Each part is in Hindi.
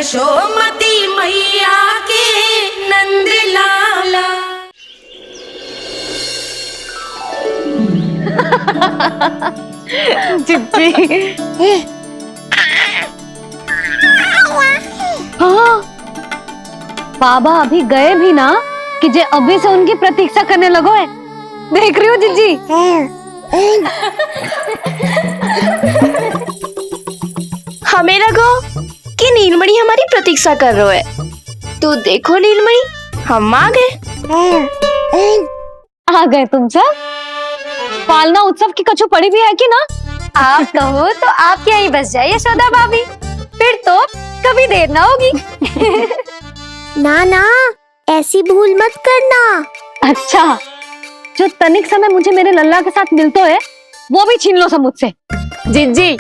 यशोमती मैया के नंद लाला। जिज्जी। हाँ, बाबा अभी गए भी ना कि जे अभी से उनकी प्रतीक्षा करने लगो है। देख रही हो जिज्जी? हमें लगो कि नीलमणि हमारी प्रतीक्षा कर रहे है। तो देखो नीलमणि, हम आ गए। आ गए तुम सब? पालना उत्सव की कछु पड़ी भी है कि ना? आप कहो तो आप यहीं बस जाइए यशोदा भाभी, फिर तो कभी देर ना होगी। ना ना, ऐसी भूल मत करना। अच्छा, जो तनिक समय मुझे मेरे लल्ला के साथ मिलते है वो भी छीन लो सब मुझसे। जिज्जी,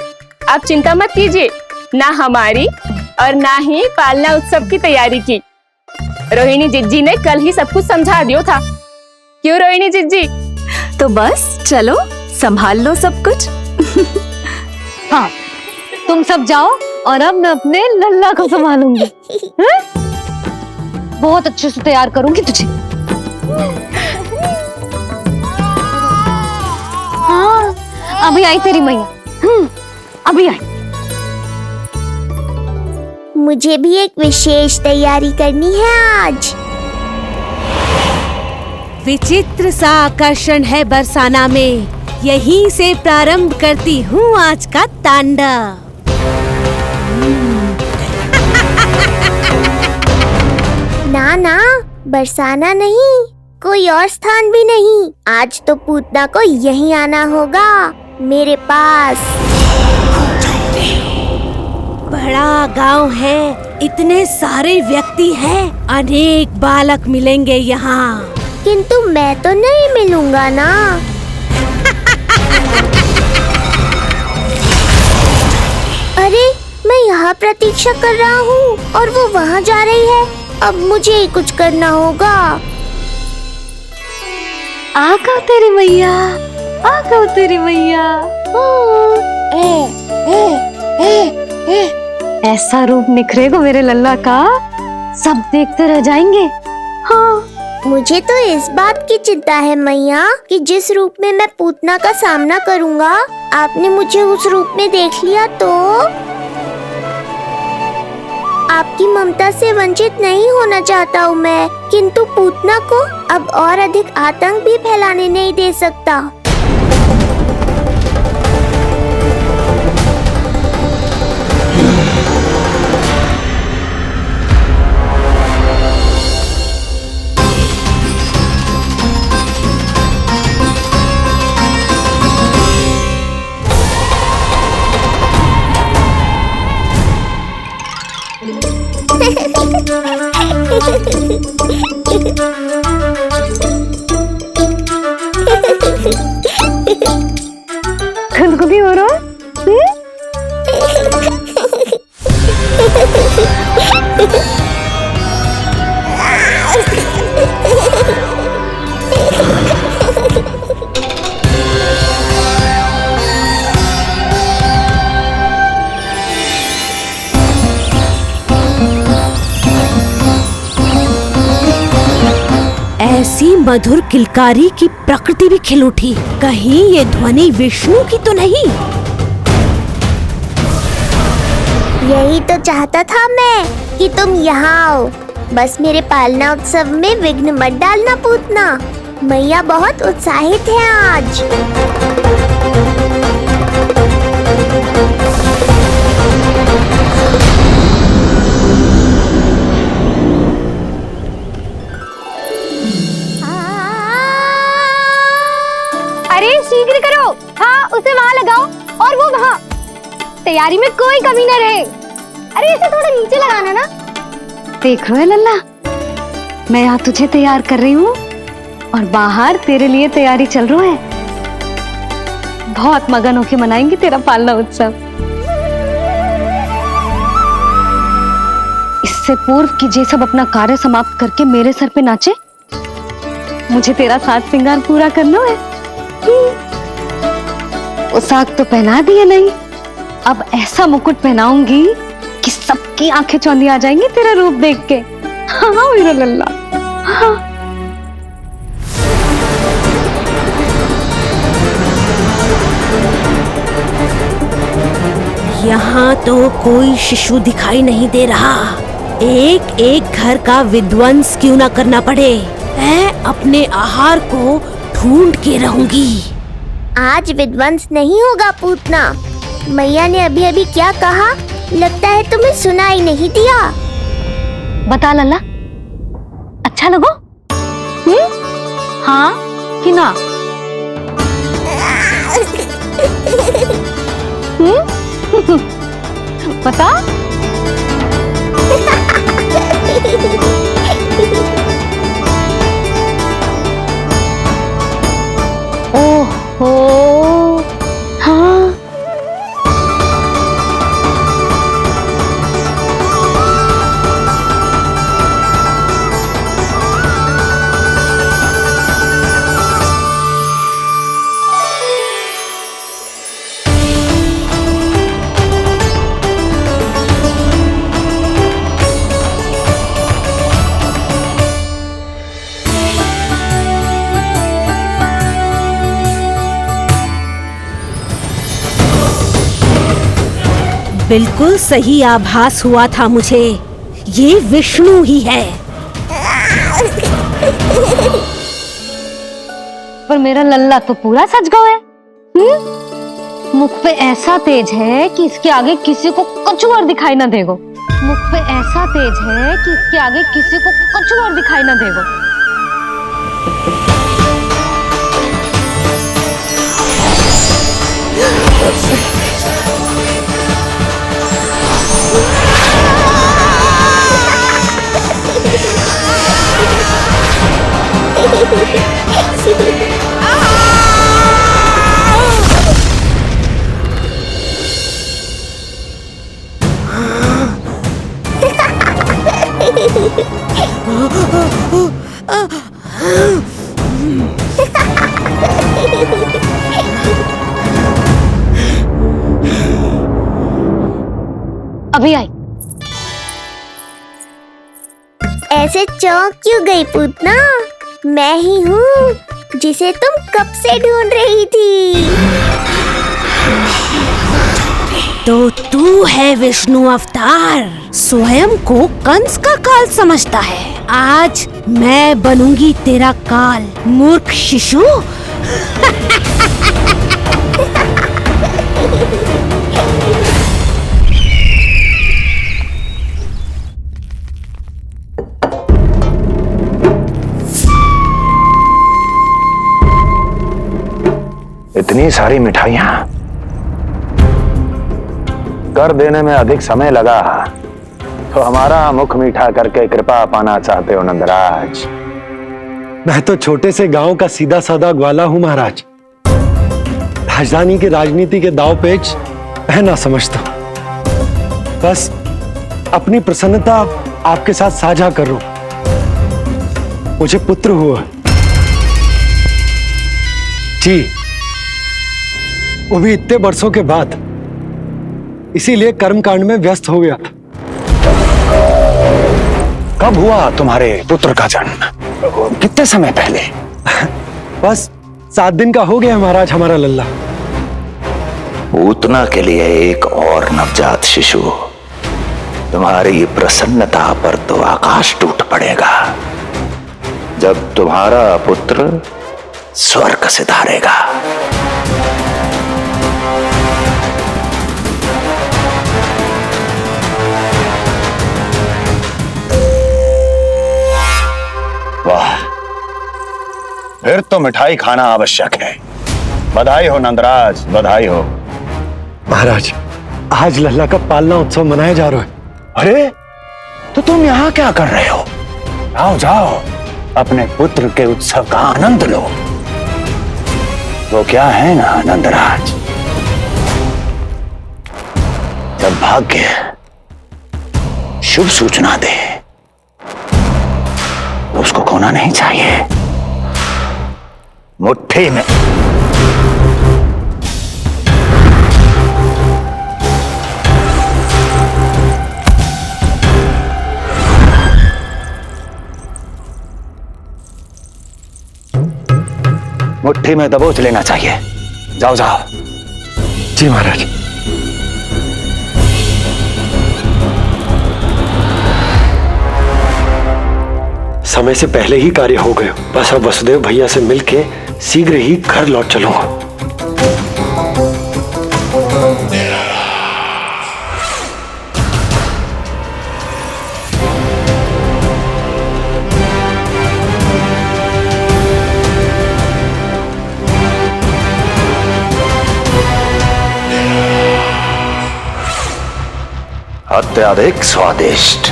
आप चिंता मत कीजिए, ना हमारी और ना ही पालना उत्सव की तैयारी की। रोहिणी जिज्जी ने कल ही सब कुछ समझा दिया था। क्यों रोहिणी जिज्जी? तो बस चलो, संभाल लो सब कुछ। हाँ, तुम सब जाओ और अब मैं अपने लल्ला को संभालूंगी। बहुत अच्छे से तैयार करूंगी तुझे। हाँ, अभी आई तेरी मैया। अभी आई। मुझे भी एक विशेष तैयारी करनी है आज। विचित्र सा आकर्षण है बरसाना में, यहीं से प्रारंभ करती हूँ आज का तांडव। ना ना, बरसाना नहीं, कोई और स्थान भी नहीं। आज तो पूतना को यहीं आना होगा, मेरे पास। बड़ा गांव है, इतने सारे व्यक्ति हैं, अनेक बालक मिलेंगे यहाँ। किंतु मैं तो नहीं मिलूंगा ना। अरे, मैं यहाँ प्रतीक्षा कर रहा हूँ और वो वहाँ जा रही है। अब मुझे ही कुछ करना होगा। आ गओ तेरी मैया, आ गओ तेरी मैया। ऐसा रूप निखरेगा मेरे लल्ला का, सब देखते रह जाएंगे। हाँ, मुझे तो इस बात की चिंता है मैया कि जिस रूप में मैं पूतना का सामना करूँगा, आपने मुझे उस रूप में देख लिया तो आपकी ममता से वंचित नहीं होना चाहता हूँ मैं, किंतु पूतना को अब और अधिक आतंक भी फैलाने नहीं दे सकता। खुदकुदी हो रहा है? ऐसी मधुर किलकारी की प्रकृति भी खिल उठी। कहीं ये ध्वनि विष्णु की तो नहीं? यही तो चाहता था मैं कि तुम यहाँ आओ। बस मेरे पालना उत्सव में विघ्न मत डालना पूतना। मैया बहुत उत्साहित है आज। अरे शीघ्र करो, हाँ उसे वहाँ लगाओ और वो वहाँ। तैयारी में कोई कमी न रहे। अरे इसे थोड़ा नीचे लगाना ना। देख रहे हो लल्ला, मैं यहाँ तुझे तैयार कर रही हूँ और बाहर तेरे लिए तैयारी चल रहा है। बहुत मगन होके मनाएंगे तेरा पालना उत्सव। इससे पूर्व कि जे सब अपना कार्य समाप्त करके मेरे सर पे नाचे, मुझे तेरा साज श्रृंगार पूरा करना है। पोशाक तो पहना दिए नहीं, अब ऐसा मुकुट पहनाऊंगी कि सबकी आंखें चौंधी आ जाएंगी तेरा रूप देख के। हाँ मेरा लल्ला। हाँ। यहाँ तो कोई शिशु दिखाई नहीं दे रहा। एक एक घर का विध्वंस क्यों ना करना पड़े, मैं अपने आहार को ढूंढ के रहूंगी। आज विध्वंस नहीं होगा पूतना। मैया ने अभी अभी क्या कहा, लगता है तुम्हें सुनाई नहीं दिया। बता लल्ला, अच्छा लगो? हाँ कि ना? बता। ओहो हाँ। बिल्कुल सही आभास हुआ था मुझे, ये विष्णु ही है। पर मेरा लल्ला तो पूरा सज गया है। मुख पे ऐसा तेज है कि इसके आगे किसी को कछुआर दिखाई ना देगो। मुख पे ऐसा तेज है कि इसके आगे किसी को कछुआर दिखाई ना देगो। अभी आई। ऐसे चौंक क्यों गई पूतना? मैं ही हूँ जिसे तुम कब से ढूंढ रही थी। तो तू है विष्णु अवतार, स्वयं को कंस का काल समझता है। आज मैं बनूंगी तेरा काल, मूर्ख शिशु। इतनी सारी मिठाइयां कर देने में अधिक समय लगा तो हमारा मुख मीठा करके कृपा पाना चाहते हो नंदराज? मैं तो छोटे से गांव का सीधा साधा ग्वाला हूं महाराज। राजधानी की राजनीति के दाव पेच मैं ना समझता। बस अपनी प्रसन्नता आपके साथ साझा कर रहा हूं। मुझे पुत्र हुआ जी, वो भी इतने वर्षों के बाद, इसीलिए कर्मकांड में व्यस्त हो गया। कब हुआ तुम्हारे पुत्र का जन्म? कितने समय पहले? बस 7 दिन का हो गया महाराज हमारा लल्ला। पूतना के लिए एक और नवजात शिशु, तुम्हारी प्रसन्नता पर तो आकाश टूट पड़ेगा जब तुम्हारा पुत्र स्वर्ग सिधारेगा। वाह, फिर तो मिठाई खाना आवश्यक है। बधाई हो नंदराज, बधाई हो। महाराज, आज लल्ला का पालना उत्सव मनाया जा रहा है। अरे, तो तुम यहाँ क्या कर रहे हो? जाओ जाओ, अपने पुत्र के उत्सव का आनंद लो। वो क्या है ना नंदराज, जब भाग्य शुभ सूचना दे तो उसको खोना नहीं चाहिए। मुट्ठी में मुट्ठी में दबोच लेना चाहिए। जाओ जाओ। जी महाराज। समय से पहले ही कार्य हो गए। बस अब वसुदेव भैया से मिलके शीघ्र ही घर लौट चलूंगा। अत्यधिक स्वादिष्ट,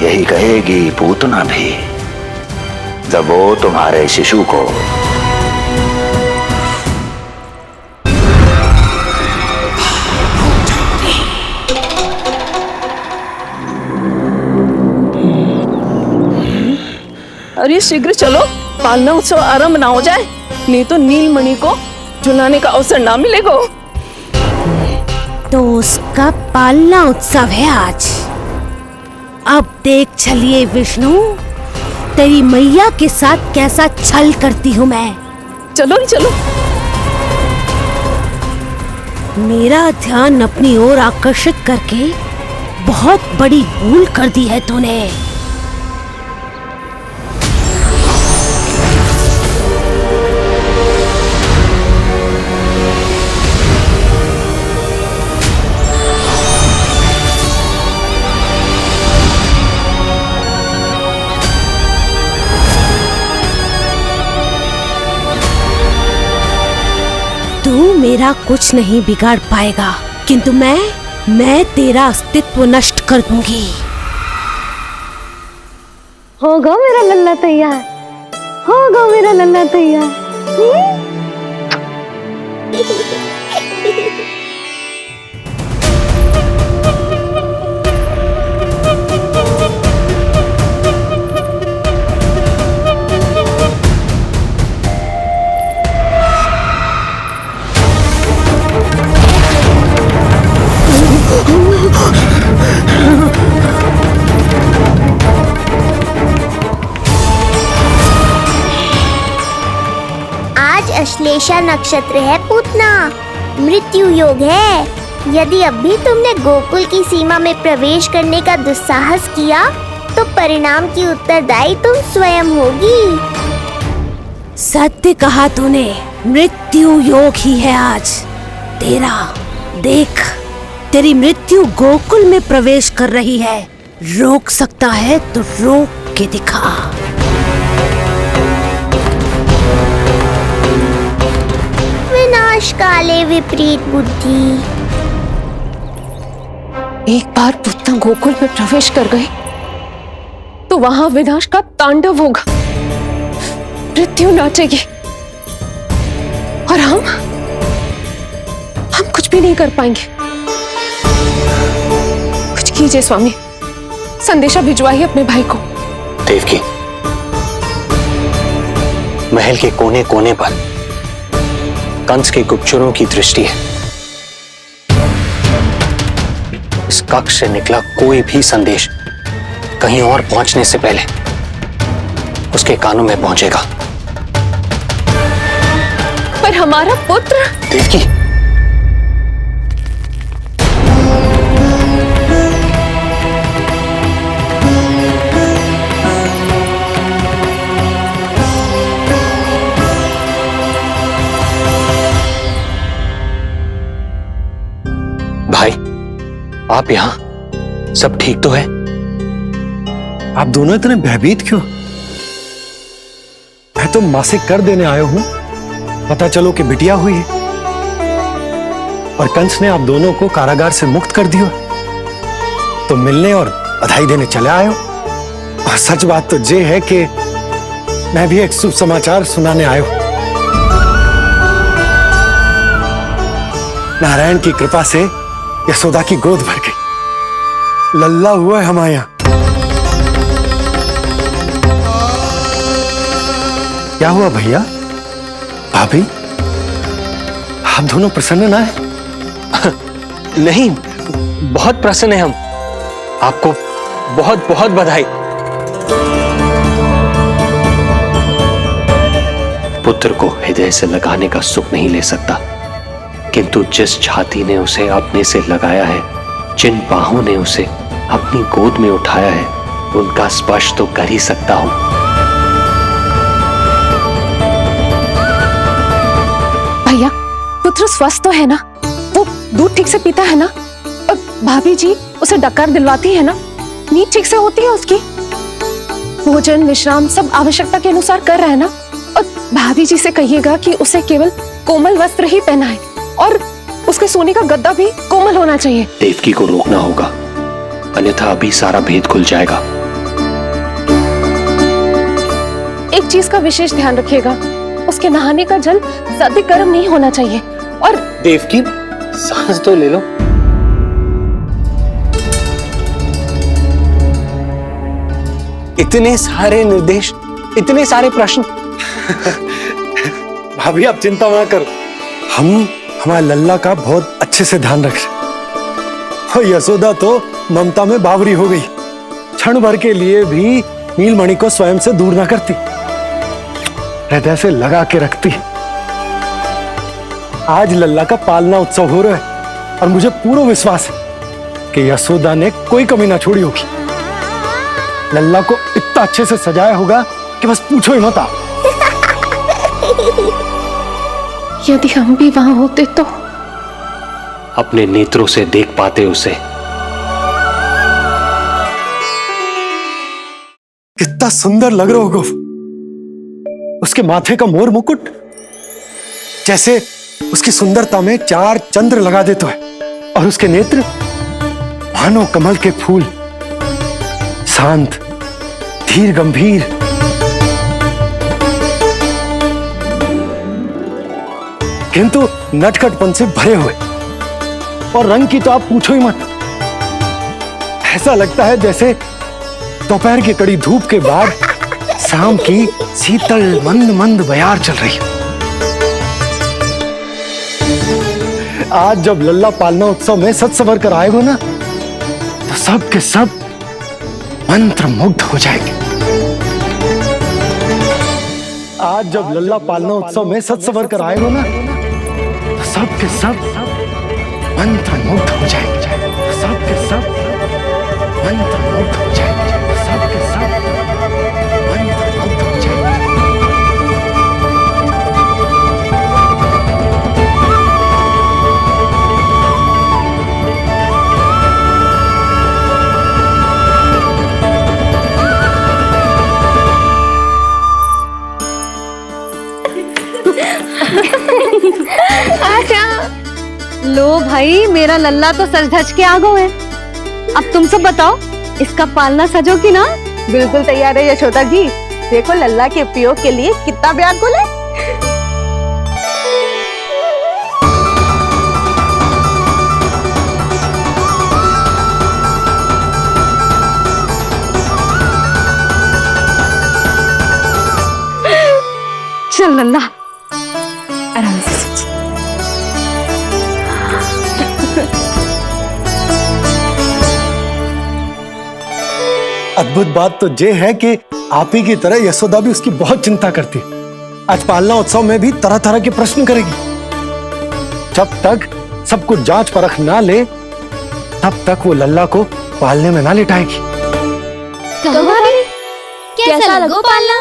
यही कहेगी पूतना भी जब वो तुम्हारे शिशु को अरे शीघ्र चलो, पालना उत्सव आरंभ ना हो जाए, नहीं तो नीलमणि को झुलाने का अवसर ना मिलेगा। तो उसका पालना उत्सव है आज। अब देख चलिए विष्णु, तेरी मैया के साथ कैसा छल करती हूँ मैं। चलो नहीं चलो। मेरा ध्यान अपनी ओर आकर्षित करके बहुत बड़ी भूल कर दी है तूने। तू मेरा कुछ नहीं बिगाड़ पाएगा, किंतु मैं तेरा अस्तित्व नष्ट कर दूंगी। होगा मेरा लल्ला तैयार, होगा मेरा लल्ला तैयार। आज अश्लेषा नक्षत्र है पूतना, मृत्यु योग है। यदि अब भी तुमने गोकुल की सीमा में प्रवेश करने का दुस्साहस किया तो परिणाम की उत्तरदायी तुम स्वयं होगी। सत्य कहा तूने, मृत्यु योग ही है आज तेरा। देख, तेरी मृत्यु गोकुल में प्रवेश कर रही है। रोक सकता है तो रोक के दिखा। विनाश काले विपरीत बुद्धि। एक बार पुतना गोकुल में प्रवेश कर गए तो वहां विनाश का तांडव होगा, मृत्यु नाचेगी और हम कुछ भी नहीं कर पाएंगे। कुछ कीजिए स्वामी, संदेशा भिजवाइए अपने भाई को। देवकी, महल के कोने कोने पर कंस के गुप्तचरों की दृष्टि है। इस कक्ष से निकला कोई भी संदेश कहीं और पहुंचने से पहले उसके कानों में पहुंचेगा। पर हमारा पुत्र। देवकी, भाई, आप यहाँ सब ठीक तो है? आप दोनों इतने भयभीत क्यों? मैं तो मासिक कर देने आया हूं, पता चलो कि बिटिया हुई है और कंस ने आप दोनों को कारागार से मुक्त कर दिया, तो मिलने और बधाई देने चले आए हो। और सच बात तो ये है कि मैं भी एक शुभ समाचार सुनाने आया हूं। नारायण की कृपा से यशोदा की गोद भर गई, लल्ला हुआ है हमारे यहां। क्या हुआ भैया, भाभी, आप दोनों प्रसन्न ना है? नहीं, बहुत प्रसन्न है हम। आपको बहुत बहुत बधाई। पुत्र को हृदय से लगाने का सुख नहीं ले सकता, किंतु जिस छाती ने उसे अपने से लगाया है, जिन बाहों ने उसे अपनी गोद में उठाया है, उनका स्पर्श तो कर ही सकता हूं। भैया, पुत्र स्वस्थ तो है ना? वो दूध ठीक से पीता है ना? और भाभी जी उसे डकार दिलवाती है ना? नींद ठीक से होती है उसकी? भोजन विश्राम सब आवश्यकता के अनुसार कर रहा है ना? और भाभी जी से कहिएगा कि उसे केवल कोमल वस्त्र ही पहनाए और उसके सोने का गद्दा भी कोमल होना चाहिए। देवकी को रोकना होगा, अन्यथा अभी सारा भेद खुल जाएगा। एक चीज का विशेष ध्यान रखिएगा, उसके नहाने का जल ज्यादा गर्म नहीं होना चाहिए। और देवकी, सांस तो ले लो। इतने सारे निर्देश, इतने सारे प्रश्न। भाभी आप चिंता ना करो, हम हमारे लल्ला का बहुत अच्छे से ध्यान रख रहे। और यशोदा तो ममता में बावरी हो गई, क्षण भर के लिए भी नीलमणि को स्वयं से दूर ना करती, हृदय से लगा के रखती। आज लल्ला का पालना उत्सव हो रहा है और मुझे पूरा विश्वास है कि यशोदा ने कोई कमी ना छोड़ी होगी। लल्ला को इतना अच्छे से सजाया होगा कि बस पूछो ही मत आप। यदि हम भी वहां होते तो अपने नेत्रों से देख पाते उसे। कितना सुंदर लग रहा होगा उसके माथे का मोर मुकुट, जैसे उसकी सुंदरता में 4 चंद्र लगा देता है, और उसके नेत्र मानो कमल के फूल, शांत धीर गंभीर। किंतु नटखटपन से भरे हुए, और रंग की तो आप पूछो ही मत। ऐसा लगता है जैसे दोपहर की कड़ी धूप के बाद शाम की शीतल मंद मंद बयार चल रही है। आज जब लल्ला पालना उत्सव में सज सवर कर आएगा ना, तो सब के सब मंत्र मुग्ध हो जाएंगे। आज जब लल्ला पालना उत्सव में सज सवर कर आएगा ना, तो सब के सब मंत्र मुग्ध हो जाएंगे। सब के सब मंत्र मुग्ध हो जाएंगे। सब के सब मंत्र मुग्ध हो जाएंगे। लो भाई, मेरा लल्ला तो सज धज के आ गए है। अब तुम सब बताओ, इसका पालना सजो कि ना? बिल्कुल तैयार है यशोदा जी। देखो लल्ला के उपयोग के लिए कितना व्याकुल है। चल लल्ला, आराम से। अद्भुत बात तो ये है कि आप ही की तरह यशोदा भी उसकी बहुत चिंता करती। आज पालना उत्सव में भी तरह तरह के प्रश्न करेगी। जब तक सब कुछ जांच परख ना ले, तब तक वो लल्ला को पालने में ना लिटाएगी। कैसा लगो पालना?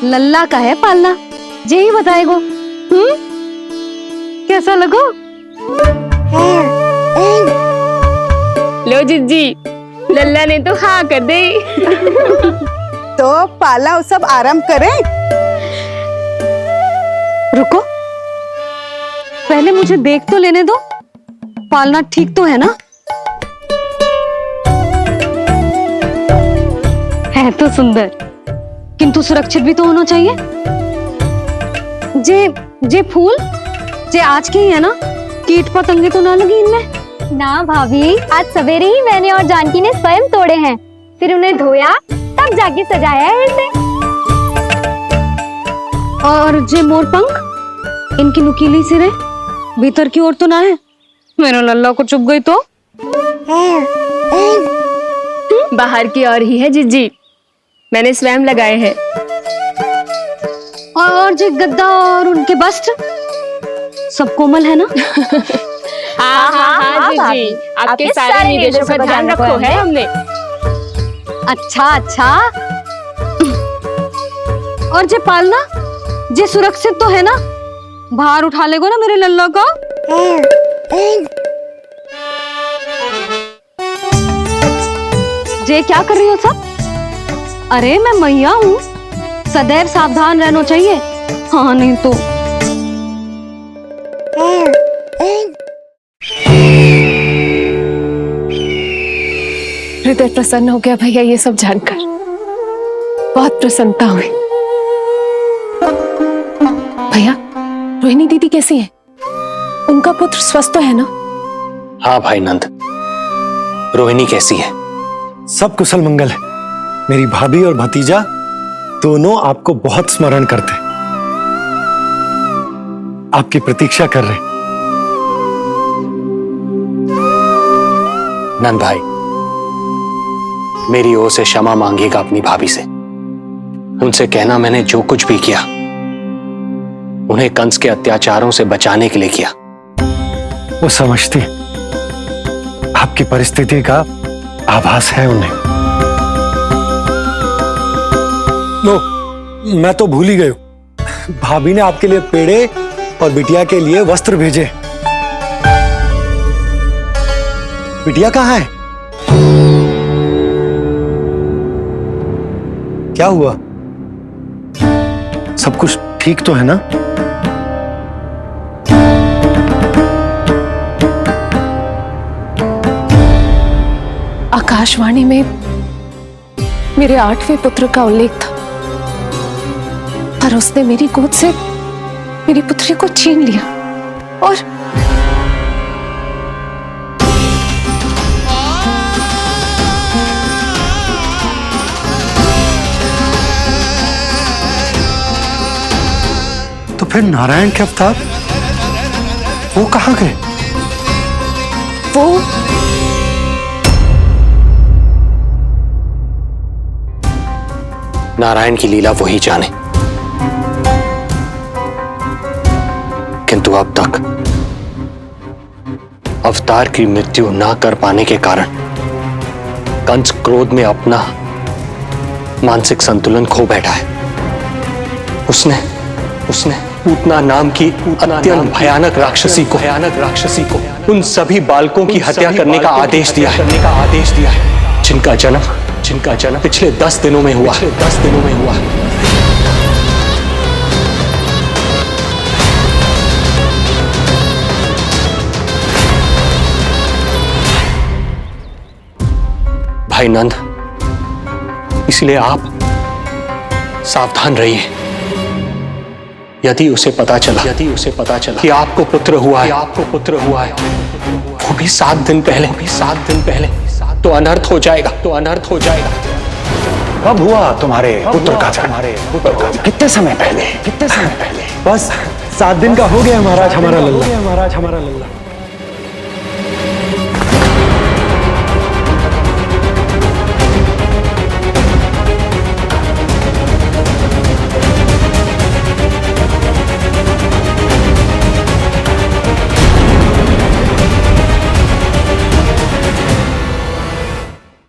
लल्ला का है पालना, यही बताएगो। कैसा लगो? लो जिज्जी, लल्ला ने तो हाँ कर दे। तो पालना उत्सव आरंभ करें। रुको, पहले मुझे देख तो लेने दो, पालना ठीक तो है ना? है तो सुंदर, किंतु सुरक्षित भी तो होना चाहिए। जे फूल जे आज के ही है ना, कीट पतंगे तो ना लगी इनमें? ना भाभी, आज सवेरे ही मैंने और जानकी ने स्वयं तोड़े हैं, फिर उन्हें धोया, तब जाके सजाया है इसे। और जे मोर पंख, इनकी नुकीली सिरे भीतर की ओर तो ना है? मेरा लल्ला को चुभ गई तो? बाहर की ओर ही है जिज्जी, मैंने स्वयं लगाए हैं। और जो गद्दा और उनके बस्ट सब कोमल है ना? हाँ हाँ हाँ जी जी, आपके सारे निर्देशों का ध्यान रखो है हमने। अच्छा अच्छा। और जे पालना जे सुरक्षित तो है ना? बाहर उठा लेगो ना मेरे लल्ला को? जे क्या कर रही हो सब? अरे मैं मैया हूँ, सदैव सावधान रहना चाहिए। हाँ नहीं तो हृदय प्रसन्न हो गया भैया ये सब जानकर, बहुत प्रसन्नता हुई। भैया रोहिणी दीदी कैसी है? उनका पुत्र स्वस्थ तो है ना? हाँ भाई नंद, रोहिणी कैसी है? सब कुशल मंगल है। मेरी भाभी और भतीजा दोनों आपको बहुत स्मरण करते, आपकी प्रतीक्षा कर रहे। नंद भाई, मेरी ओर से क्षमा मांगिएगा अपनी भाभी से। उनसे कहना मैंने जो कुछ भी किया उन्हें कंस के अत्याचारों से बचाने के लिए किया। वो समझती हैं, आपकी परिस्थिति का आभास है उन्हें। लो, मैं तो भूल ही गई हूं। भाभी ने आपके लिए पेड़े और बिटिया के लिए वस्त्र भेजे। बिटिया कहाँ है? क्या हुआ? सब कुछ ठीक तो है ना? आकाशवाणी में मेरे 8वें पुत्र का उल्लेख था, पर उसने मेरी गोद से मेरी पुत्री को छीन लिया और तो फिर नारायण के अवतार वो कहाँ गए? वो नारायण की लीला वही जाने, किंतु अब तक अवतार की मृत्यु ना कर पाने के कारण कंस क्रोध में अपना मानसिक संतुलन खो बैठा है। उसने पूतना नाम की अत्यंत भयानक राक्षसी को उन सभी बालकों की हत्या करने का आदेश दिया है, जिनका जन्म पिछले 10 दिनों में हुआ। भाई नंद, इसलिए आप सावधान रहिए। यदि उसे पता चला कि आपको पुत्र हुआ है, वो भी 7 दिन पहले, तो अनर्थ हो जाएगा। कब हुआ तुम्हारे पुत्र का जन्म? कितने समय पहले? बस 7 दिन का हो गया महाराज हमारा लल्ला।